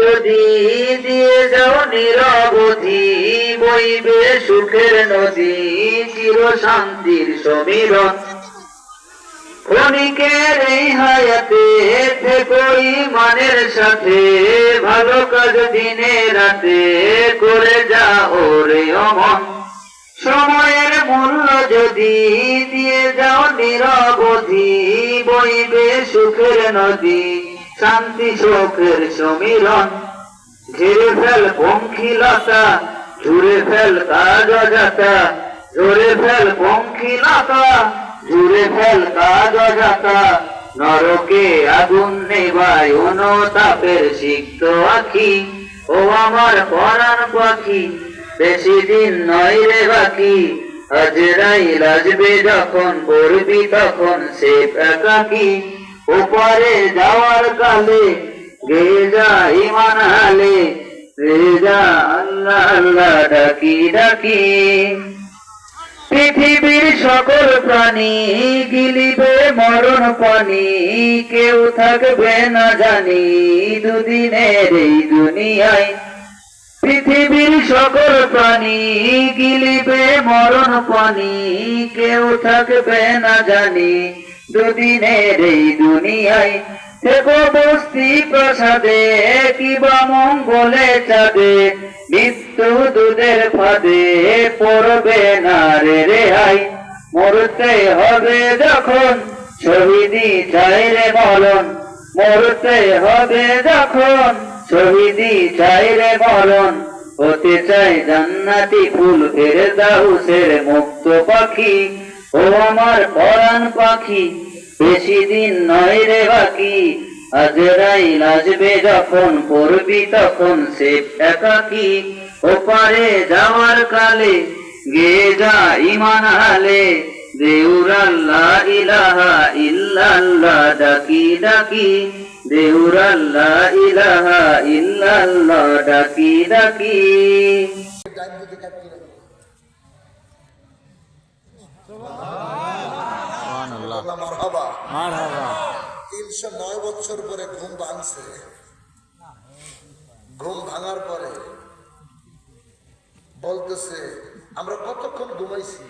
যদি দিয়ে যাও নিরবধি, বইবে সুখের নদী, চির শান্তির সমীরণ। ক্ষণিকের এই হায়াতে থেকো ঈমানের সাথে, ভালো কাজ দিনে রাতে করে যাও রে অমন। সময়ের মূল্য যদি দিয়ে যাও নিরবধি, বইবে সুখের নদী, শান্তি সুখের সমীরণ। ঝেড়ে ফেল পঙ্খিলতা, ঝুড়ে ফেল কাজ অজাতা, ঝরে ফেল পঙ্খিলতা, ঝুড়ে ফেল কাজ অজাতা। নরকে আগুন নেবায় অনুতাপের সিক্ত আখি, ও আমার পরাণ পাখি বেশি দিন নয় রে বাকি। আজরাইল আসবে যখন পড়বি তখন সে একাকী, ওপারে যাওয়ার কালে গেয়ে যা ঈমান হালে, রে যা আল্লাহ আল্লাহ ডাকি ডাকি। পৃথিবীর সকল প্রাণী গিলিবে মরণ পানি, কেউ থাকবে না জানি দুদিনের এই দুনিয়ায়। পৃথিবীর সকল প্রাণী গিলিবে মরণ পানি, কেউ থাকবে না জানি দুদিনের এই দুনিয়ায়। থেকো বস্তি প্রসাদে কিবা মঙ্গলে চাঁদে, মৃত্যু দুধের ফাঁদে পড়বে না রে রেহাই। মরতে হবে যখন শহীদি চাই রে মরণ, মরতে হবে যখন শহীদি চাই রে মরণ। হতে চাই জান্নাতি ফুল ফেরদাউসের মুক্ত পাখি, ও আমার পরাণ পাখি বেশি দিন নয় রে বাকি। আজরাইল আসবে যখন পড়বি তখন সে একাকী, ওপারে যাওয়ার কালে গেয়ে যা ঈমান হালে, দেউর আল্লাহ ইলাহা ইল্লাল্লাহ ডাকি ডাকি, দেউর আল্লাহ ইলাহা ইল্লাল্লাহ ডাকি ডাকি। মারহাবা মারহাবা। 309 বছর পরে ঘুম ভাঙছে। ঘুম ভাঙার পরে বলতেছে আমরা কতক্ষণ ঘুমাইছি।